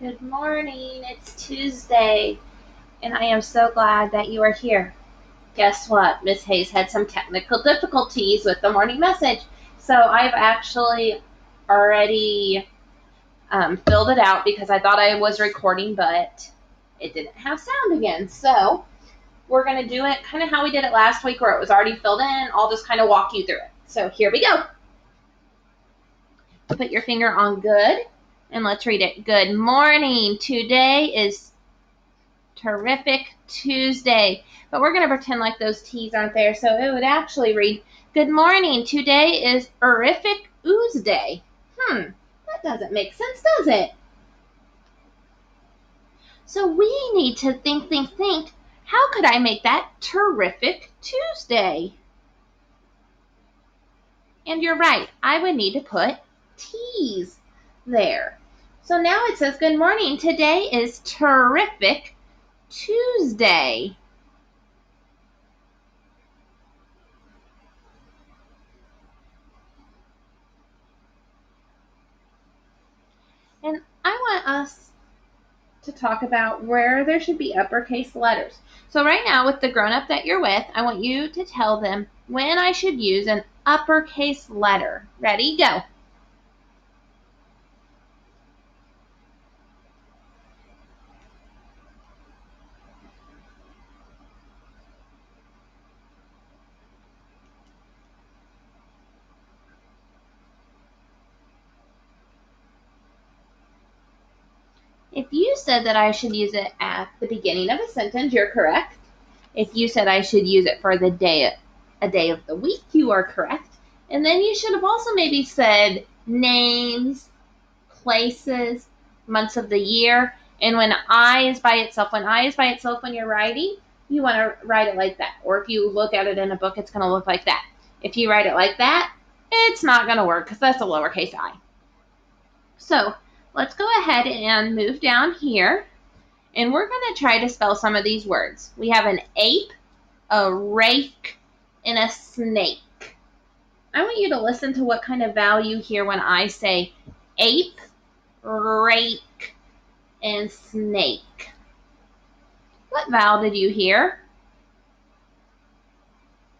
Good morning. It's Tuesday, and I am so glad that you are here. Guess what? Miss Hayes had some technical difficulties with the morning message, so I've actually already filled it out because I thought I was recording, but it didn't have sound again. So we're going to do it kind of how we did it last week, where it was already filled in. I'll just kind of walk you through it. So here we go. Put your finger on good, and let's read it. Good morning. Today is Terrific Tuesday. But we're going to pretend like those T's aren't there. So it would actually read, good morning. Today is Terrific Tuesday. That doesn't make sense, does it? So we need to think. How could I make that Terrific Tuesday? And you're right. I would need to put T's there. So now it says, good morning. Today is Terrific Tuesday. And I want us to talk about where there should be uppercase letters. So right now, with the grown-up that you're with, I want you to tell them when I should use an uppercase letter. Ready? Go. If you said that I should use it at the beginning of a sentence, you're correct. If you said I should use it for a day of the week, you are correct. And then you should have also maybe said names, places, months of the year. And when I is by itself when you're writing, you want to write it like that. Or if you look at it in a book, it's going to look like that. If you write it like that, it's not going to work because that's a lowercase I. So let's go ahead and move down here. And we're going to try to spell some of these words. We have an ape, a rake, and a snake. I want you to listen to what kind of vowel you hear when I say ape, rake, and snake. What vowel did you hear?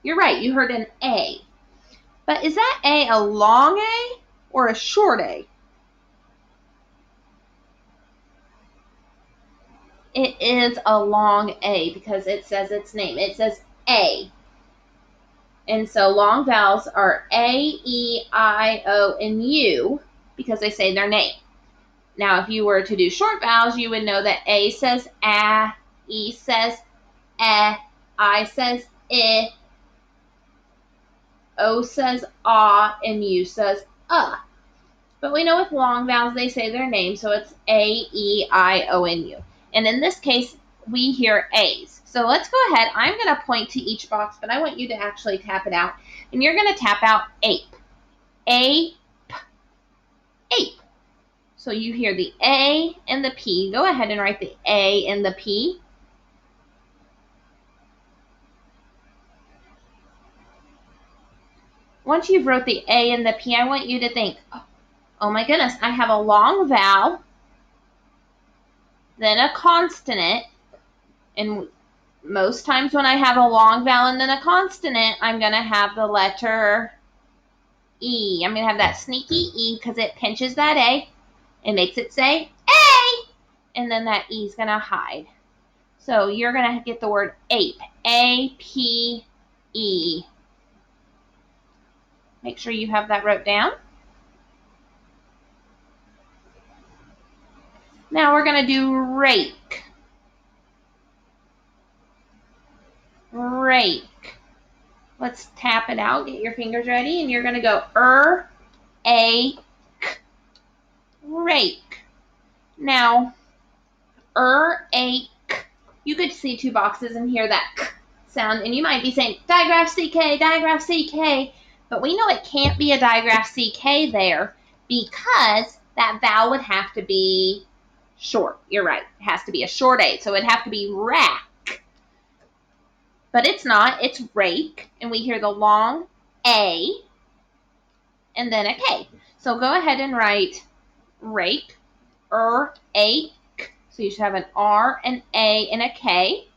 You're right, you heard an A. But is that A long A or a short A? It is a long A because it says its name. It says A. And so long vowels are A, E, I, O, and U because they say their name. Now, if you were to do short vowels, you would know that A says A, E says E, I says I, O says ah, and U says But we know with long vowels, they say their name, so it's A, E, I, O, and U. And in this case, we hear A's. So let's go ahead. I'm going to point to each box, but I want you to actually tap it out. And you're going to tap out ape. Ape. Ape. So you hear the A and the P. Go ahead and write the A and the P. Once you've wrote the A and the P, I want you to think, oh my goodness, I have a long vowel, then a consonant, and most times when I have a long vowel and then a consonant, I'm going to have the letter E. I'm going to have that sneaky E because it pinches that A. It makes it say A, and then that E is going to hide. So you're going to get the word ape, A-P-E. Make sure you have that wrote down. Now we're going to do rake. Rake. Let's tap it out. Get your fingers ready, and you're going to go a-k. Rake. Now, a-k. You could see two boxes and hear that k sound, and you might be saying digraph CK, but we know it can't be a digraph CK there because that vowel would have to be short. You're right. It has to be a short A, so it'd have to be rack. But it's not. It's rake, and we hear the long A and then a K. So go ahead and write rake, A, K. So you should have an R, an A, and a K.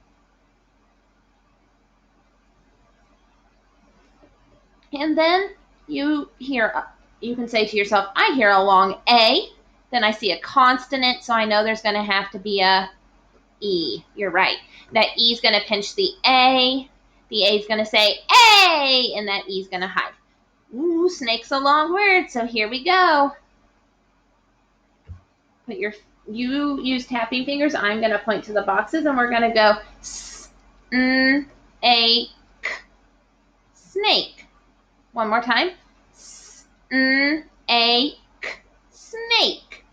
And then you can say to yourself, I hear a long A. Then I see a consonant, so I know there's going to have to be a E. You're right. That E is going to pinch the A. The A is going to say A, and that E is going to hide. Ooh, snake's a long word, so here we go. You use tapping fingers. I'm going to point to the boxes, and we're going to go a k, snake. One more time. A k, snake.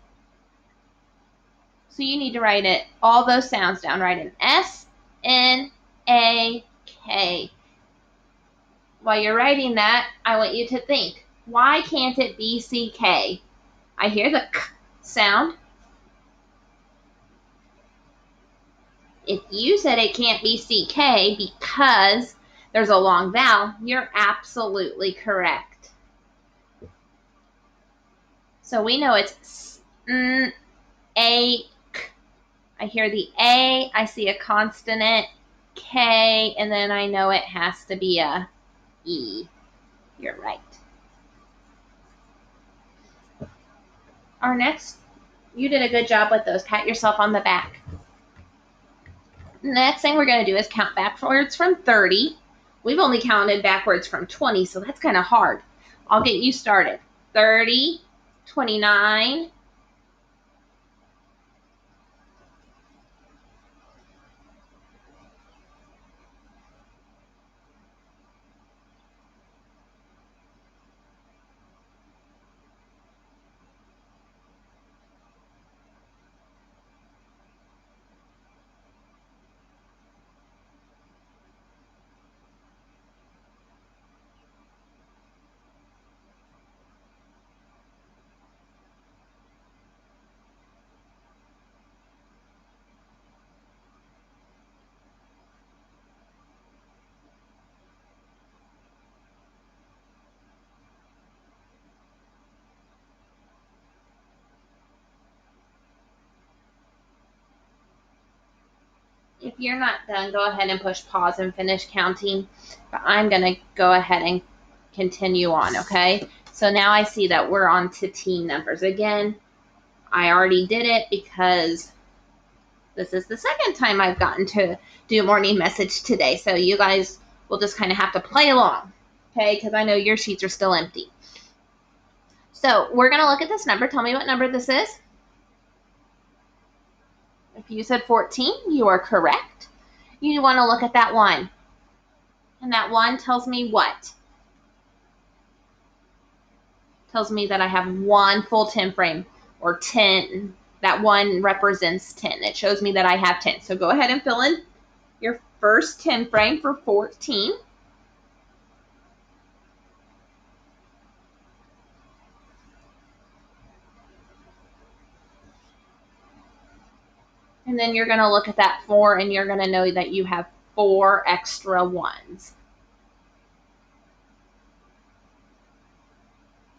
So you need to write it, all those sounds down. Write an S, N, A, K. While you're writing that, I want you to think, why can't it be C-K? I hear the K sound. If you said it can't be C-K because there's a long vowel, you're absolutely correct. So we know it's A, K. I hear the A, I see a consonant, K, and then I know it has to be a E. You're right. You did a good job with those. Pat yourself on the back. Next thing we're going to do is count backwards from 30. We've only counted backwards from 20, so that's kind of hard. I'll get you started. 30, 29, If you're not done, go ahead and push pause and finish counting. But I'm going to go ahead and continue on, okay? So now I see that we're on to teen numbers. Again, I already did it because this is the second time I've gotten to do morning message today. So you guys will just kind of have to play along, okay? Because I know your sheets are still empty. So we're going to look at this number. Tell me what number this is. If you said 14, you are correct. You want to look at that 1. And that 1 tells me what? Tells me that I have 1 full 10 frame, or 10. That 1 represents 10. It shows me that I have 10. So go ahead and fill in your first 10 frame for 14. And then you're going to look at that 4, and you're going to know that you have 4 extra 1s.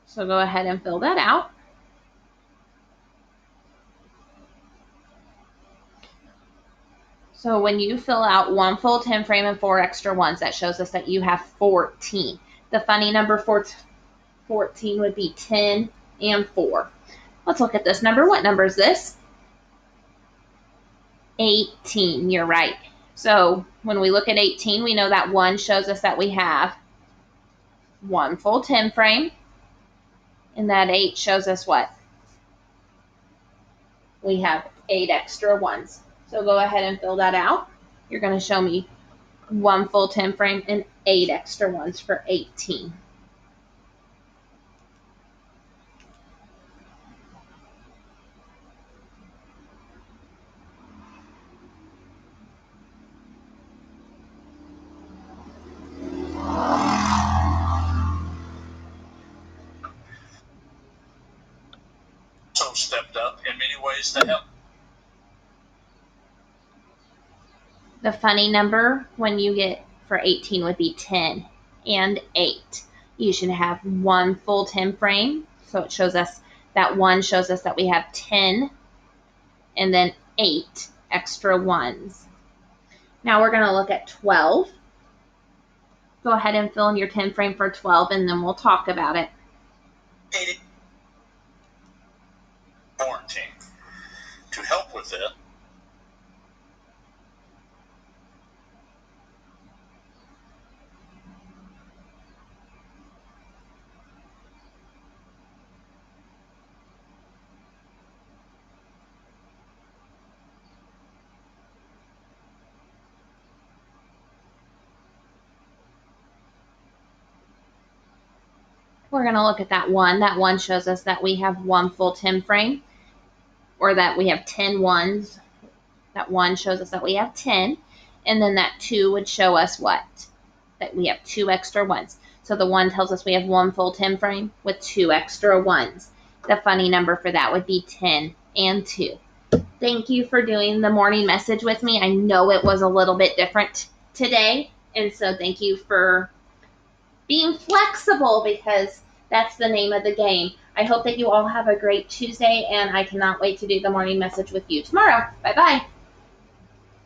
So go ahead and fill that out. So when you fill out 1 full 10 frame and 4 extra 1s, that shows us that you have 14. The funny number for 14 would be 10 and 4. Let's look at this number. What number is this? 18. You're right. So when we look at 18, we know that 1 shows us that we have 1 full 10 frame. And that 8 shows us what? We have 8 extra 1s. So go ahead and fill that out. You're going to show me 1 full 10 frame and 8 extra 1s for 18. Stepped up in many ways to help. The funny number when you get for 18 would be 10 and 8. You should have 1 full 10 frame. So it shows us that 1 shows us that we have 10 and then 8 extra ones. Now we're going to look at 12. Go ahead and fill in your 10 frame for 12, and then we'll talk about it. Quarantine. To help with it, We're going to look at that 1. That 1 shows us that we have 1 full 10 frame, or that we have 10 ones. That 1 shows us that we have 10, and then that 2 would show us what? That we have 2 extra ones. So the 1 tells us we have 1 full 10 frame with 2 extra ones. The funny number for that would be 10 and 2. Thank you for doing the morning message with me. I know it was a little bit different today, and so thank you for being flexible, because that's the name of the game. I hope that you all have a great Tuesday, and I cannot wait to do the morning message with you tomorrow. Bye-bye.